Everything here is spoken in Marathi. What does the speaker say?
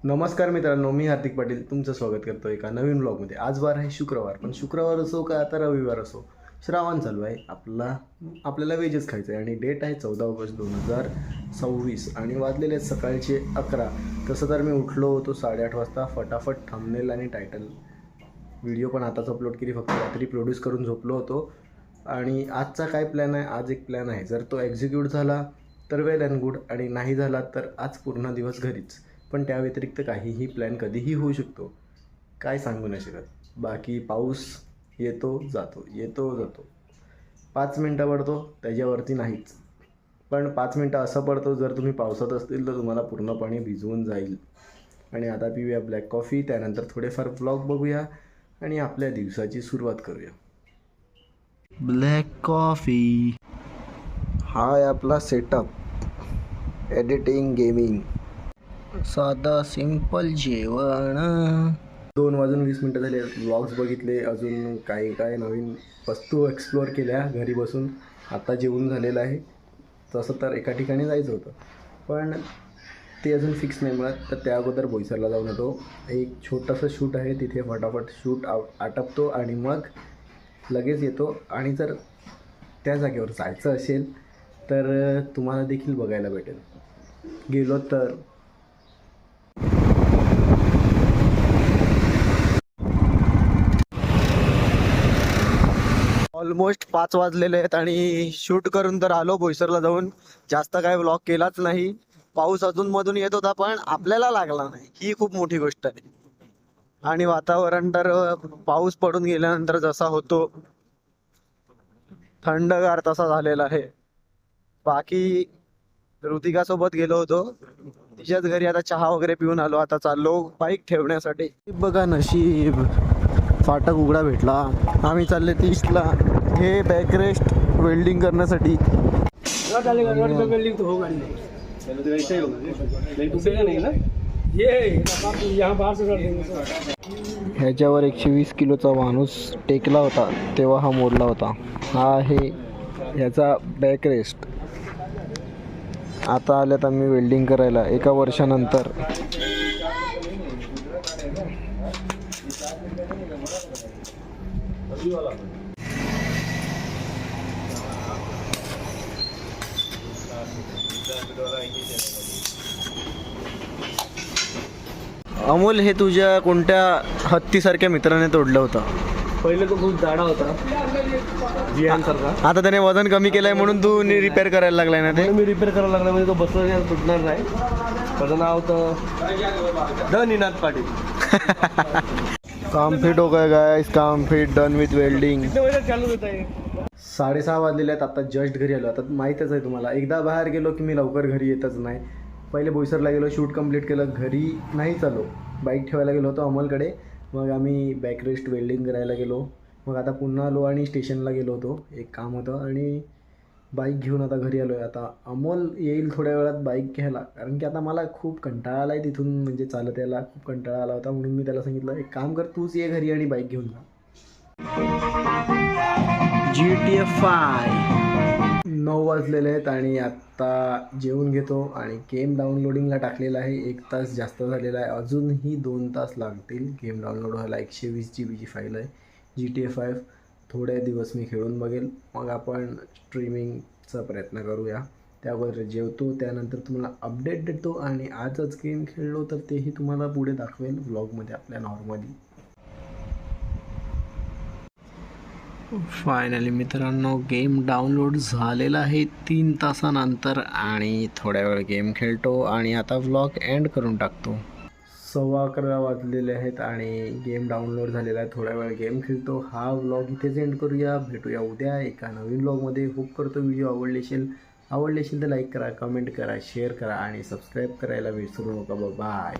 नमस्कार मित्रांनो, मी हार्दिक पाटील तुमचं स्वागत करतो एका नवीन ब्लॉगमध्ये. आज वार आहे शुक्रवार, पण शुक्रवार असो का आता रविवार असो, श्रावण चालू आहे. आपल्याला व्हेजच खायचं आहे आणि डेट आहे 14 ऑगस्ट 2026 आणि वाजलेले आहेत सकाळचे 11. तसं तर मी उठलो होतो 8:30 वाजता. फटाफट थंबनेल आणि टायटल व्हिडिओ पण आताच अपलोड केली, फक्त रात्री प्रोड्यूस करून झोपलो होतो. आणि आजचा काय प्लॅन आहे? आज एक प्लॅन आहे, जर तो एक्झिक्यूट झाला तर वेल अँड गुड, आणि नाही झाला तर आज पूर्ण दिवस घरीच. पण त्या व्यतिरिक्त काहीही प्लॅन कधीही होऊ शकतो, काय सांगू नाही शकत. बाकी पाऊस येतो जातो, येतो जातो, 5 मिनटं पडतो त्याच्यावरती नाहीच. पण 5 मिनटं असं पडतो, जर तुम्ही पावसात असतील तर तुम्हाला पूर्णपणे भिजवून जाईल. आणि आता पिऊया ब्लॅक कॉफी, त्यानंतर थोडेफार ब्लॉग बघूया आणि आपल्या दिवसाची सुरुवात करूया. ब्लॅक कॉफी, हा आहे आपला सेटअप. एडिटिंग, गेमिंग, साधा सिंपल जेवण. 2:20 झाले. व्लॉग्स बघितले, अजून काही नवीन वस्तू एक्सप्लोअर केल्या घरी बसून. आता जेवून झालेलं आहे. तसं तर एका ठिकाणी जायचं होतं, पण ते अजून फिक्स नाही मिळत. तर त्या अगोदर बोईसरला जाऊन येतो. एक छोटंसं शूट आहे तिथे, फटाफट शूट आटपतो आणि मग लगेच येतो. आणि जर त्या जागेवर जायचं असेल तर तुम्हाला देखील बघायला भेटेल. गेलो तर ऑलमोस्ट 5 वाजलेले आहेत आणि शूट करून तर आलो बोईसरला जाऊन. जास्त काय व्लॉग केलाच नाही. पाऊस अधूनमधून येत होता पण आपल्याला लागला नाही, ही खूप मोठी गोष्ट आहे. आणि वातावरण तर पाऊस पडून गेल्यानंतर जसा होतो थंडगार तसा झालेला आहे. बाकी ऋतिकासोबत गेलो होतो, तिच्याच घरी आता चहा वगैरे पिऊन आलो. आता चाललो बाईक ठेवण्यासाठी. बघा नशीब, फाटक उघडा भेटला. आम्ही चालले 30ला. हे बॅकरेस्ट वेल्डिंग करण्यासाठी. ह्याच्यावर 120 किलोचा माणूस टेकला होता तेव्हा हा मोडला होता. हा आहे ह्याचा बॅकरेस्ट. आता आल्यात आम्ही वेल्डिंग करायला 1 वर्षानंतर. अमोल, हे तुझ्या कोणत्या हत्तीसारख्या मित्राने तोडलं होतं? पहिले तो खूप जाडा होता, जियांसारखा. आता त्याने वजन कमी केलंय म्हणून तू रिपेअर करायला लागलाय ना ते? मी रिपेअर करायला लागला म्हणजे तो बसला तुटणार नाही. त्याचं नाव होतं द निनाद पाटील. काम फिट हो गया गाइस, काम फिट, डन विथ वेल्डिंग. चालू होत आहे. 6:30 वाजलेले आहेत. आता जस्ट घरी आलो. आता माहीतच आहे तुम्हाला, एकदा बाहेर गेलो की मी लवकर घरी येतच नाही. पहिले बोईसरला गेलो, शूट कंप्लीट केलं, घरी नाही चालो, बाईक ठेवायला गेलो होतो अमोलकडे. मग आम्ही बॅकरेस्ट वेल्डिंग करायला गेलो. मग आता पुन्हा आलो आणि स्टेशनला गेलो होतो, एक काम होतं, आणि बाईक घेऊन आता घरी आलो आहे. आता अमोल येईल थोड्या वेळात बाईक घ्यायला, कारण की आता मला खूप कंटाळा आला आहे तिथून, म्हणजे चालत यायला खूप कंटाळा आला होता. म्हणून मी त्याला सांगितलं, एक काम कर, तूच ये घरी आणि बाईक घेऊन जा. GTA 5. 9 वाजलेले आहेत आणि आत्ता जेवून घेतो आणि गेम डाउनलोडिंगला टाकलेला आहे. 1 तास जास्त झालेला आहे, अजूनही 2 तास लागतील गेम डाउनलोड व्हायला. 120 GB फाईल आहे GTA 5. थोडे दिवस मी खेळून बघेल, मग आपण स्ट्रीमिंगचा प्रयत्न करूया. त्या अगोदर जेवतो, त्यानंतर तुम्हाला अपडेट देतो आणि आजच गेम खेळलो तर तेही तुम्हाला पुढे दाखवेल व्लॉगमध्ये आपल्या नॉर्मली. फायनली मित्रांनो, गेम डाउनलोड झालेला आहे 3 तासानंतर आणि थोड्या वेळ गेम खेळतो आणि आता व्लॉग एंड करून टाकतो. 11:15 वाजलेले आहेत आणि गेम डाउनलोड झालेला आहे. थोड्या वेळ गेम खेळतो. हा व्लॉग इथेच एंड करूया. भेटूया उद्या एका नवीन व्लॉगमध्ये. होप करतो व्हिडिओ आवडले असेल तर लाईक करा, कमेंट करा, शेअर करा आणि सबस्क्राईब करायला विसरू नका. बाय.